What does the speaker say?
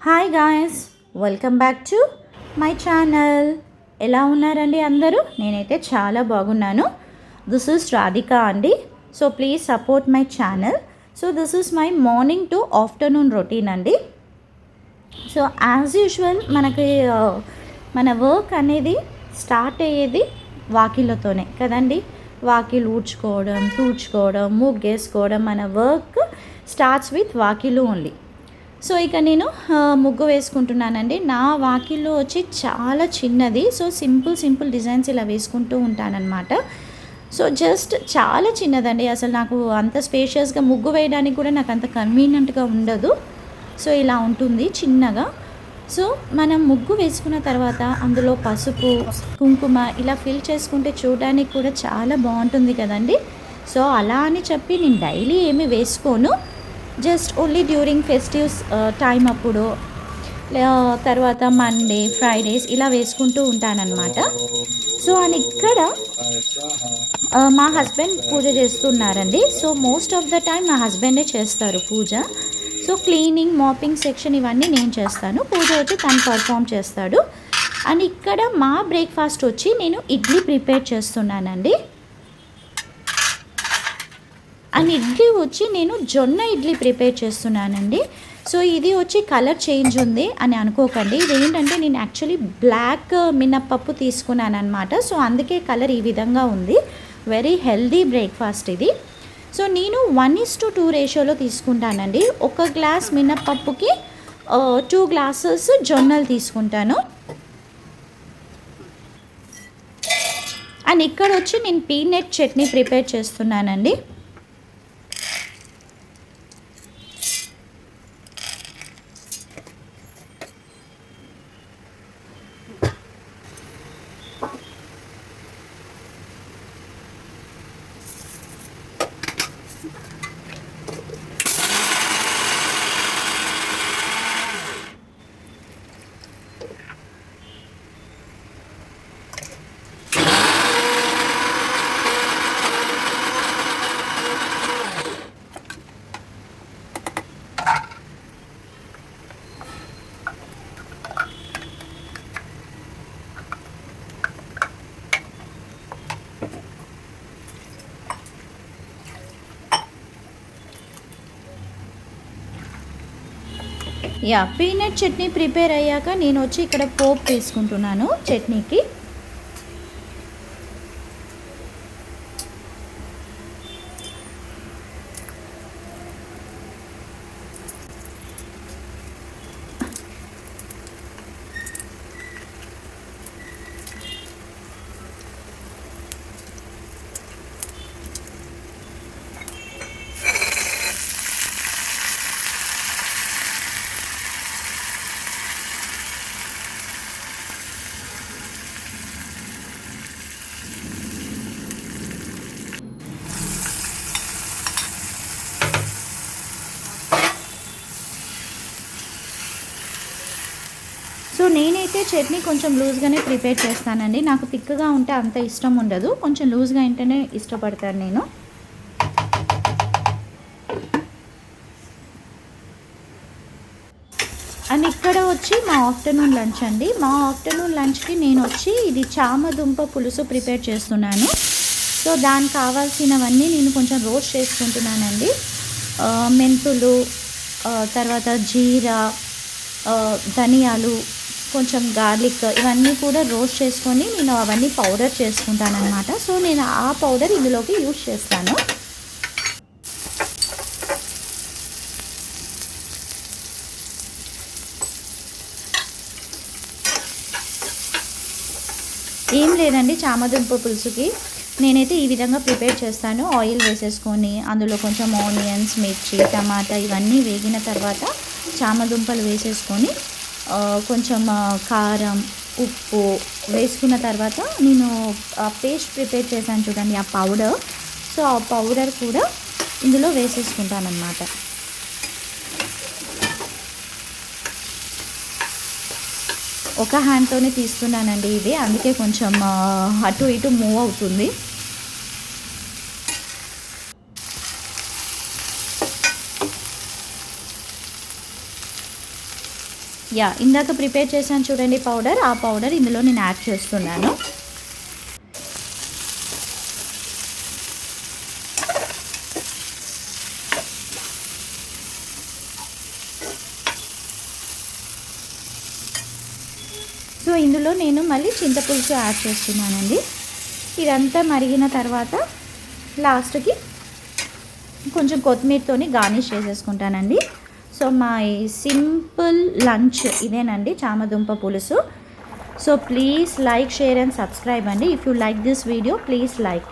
Hi guys, welcome back to my channel. ఎలా ఉన్నారండి అందరూ? నేనైతే చాలా బాగున్నాను. దిస్ ఈస్ రాధికా అండి. So please support my channel. So this is my morning to afternoon routine అండి. సో యాజ్ యూజువల్ మనకి మన వర్క్ అనేది స్టార్ట్ అయ్యేది వాకిళ్ళతోనే కదండి. వాకిలు ఊడ్చుకోవడం, తూడ్చుకోవడం, ముగ్గేసుకోవడం, మన వర్క్ స్టార్ట్స్ విత్ వాకిలు ఓన్లీ. సో ఇక నేను ముగ్గు వేసుకుంటున్నానండి. నా వాకిల్లో వచ్చి చాలా చిన్నది. సో సింపుల్ డిజైన్స్ ఇలా వేసుకుంటూ ఉంటానన్నమాట. సో జస్ట్ చాలా చిన్నదండి. అసలు నాకు అంత స్పేషియస్గా ముగ్గు వేయడానికి కూడా నాకు అంత కన్వీనియంట్గా ఉండదు. సో ఇలా ఉంటుంది చిన్నగా. సో మనం ముగ్గు వేసుకున్న తర్వాత అందులో పసుపు, కుంకుమ ఇలా ఫిల్ చేసుకుంటే చూడడానికి కూడా చాలా బాగుంటుంది కదండి. సో అలా అని చెప్పి నేను డైలీ ఏమీ వేసుకోను. Just only during festives time అప్పుడు, తర్వాత మండే, ఫ్రైడేస్ ఇలా వేసుకుంటూ ఉంటానన్నమాట. సో అని ఇక్కడ మా హస్బెండ్ పూజ చేస్తున్నారండి. So most of the time మా హస్బెండే చేస్తారు పూజ. సో క్లీనింగ్, మాపింగ్ సెక్షన్ ఇవన్నీ నేను చేస్తాను. పూజ వచ్చి తను పర్ఫామ్ చేస్తాడు. అండ్ ఇక్కడ మా బ్రేక్ఫాస్ట్ వచ్చి నేను ఇడ్లీ ప్రిపేర్ చేస్తున్నానండి. అండ్ ఇడ్లీ వచ్చి నేను జొన్న ఇడ్లీ ప్రిపేర్ చేస్తున్నానండి. సో ఇది వచ్చి కలర్ చేంజ్ ఉంది అని అనుకోకండి. ఇది ఏంటంటే నేను యాక్చువల్లీ బ్లాక్ మినప్పప్పు తీసుకున్నాను అనమాట. సో అందుకే కలర్ ఈ విధంగా ఉంది. వెరీ హెల్దీ బ్రేక్ఫాస్ట్ ఇది. సో నేను 1:2 రేషియోలో తీసుకుంటానండి. ఒక గ్లాస్ మినప్పప్పుకి 2 గ్లాసెస్ జొన్నలు తీసుకుంటాను. అండ్ ఇక్కడ వచ్చి నేను పీనట్ చట్నీ ప్రిపేర్ చేస్తున్నానండి. పీనట్ చట్నీ ప్రిపేర్ అయ్యాక నేను వచ్చి ఇక్కడ పోపు వేసుకుంటున్నాను చట్నీకి. సో నేనైతే చట్నీ కొంచెం లూజ్గానే ప్రిపేర్ చేస్తానండి. నాకు థిక్గా ఉంటే అంత ఇష్టం ఉండదు. కొంచెం లూజ్గా ఉంటేనే ఇష్టపడతాను నేను. అండ్ ఇక్కడ వచ్చి మా ఆఫ్టర్నూన్ లంచ్ అండి. మా ఆఫ్టర్నూన్ లంచ్కి నేను వచ్చి ఇది చామదుంప పులుసు ప్రిపేర్ చేస్తున్నాను. సో దానికి కావాల్సినవన్నీ నేను కొంచెం రోస్ట్ చేసుకుంటున్నానండి. మెంతులు, తర్వాత జీరా, ధనియాలు, కొంచెం గార్లిక్ ఇవన్నీ కూడా రోస్ట్ చేసుకొని నేను అవన్నీ పౌడర్ చేసుకుంటానన్నమాట. సో నేను ఆ పౌడర్ ఇందులోకి యూజ్ చేస్తాను. ఏం లేదండి, చామదుంప పులుసుకి నేనైతే ఈ విధంగా ప్రిపేర్ చేస్తాను. ఆయిల్ వేసేసుకొని అందులో కొంచెం ఆనియన్స్, మిర్చి, టమాటా ఇవన్నీ వేగిన తర్వాత చామదుంపలు వేసేసుకొని కొంచెం కారం, ఉప్పు వేసుకున్న తర్వాత నేను పేస్ట్ ప్రిపేర్ చేశాను చూడండి, ఆ పౌడర్. సో ఆ పౌడర్ కూడా ఇందులో వేసేసుకుంటానన్నమాట. ఒక హ్యాండ్తోనే తీస్తున్నానండి ఇది, అందుకే కొంచెం అటు ఇటు మూవ్ అవుతుంది. ఇందాక ప్రిపేర్ చేశాను చూడండి పౌడర్, ఆ పౌడర్ ఇందులో నేను యాడ్ చేస్తున్నాను. సో ఇందులో నేను మళ్ళీ చింతపులుసు యాడ్ చేస్తున్నానండి. ఇదంతా మరిగిన తర్వాత లాస్ట్కి కొంచెం కొత్తిమీరతోని గార్నిష్ చేసేసుకుంటానండి. సో మై సింపుల్ లంచ్ ఇదేనండి, చామదుంప పులుసు. So please like, share and subscribe అండి. If you like this video please like.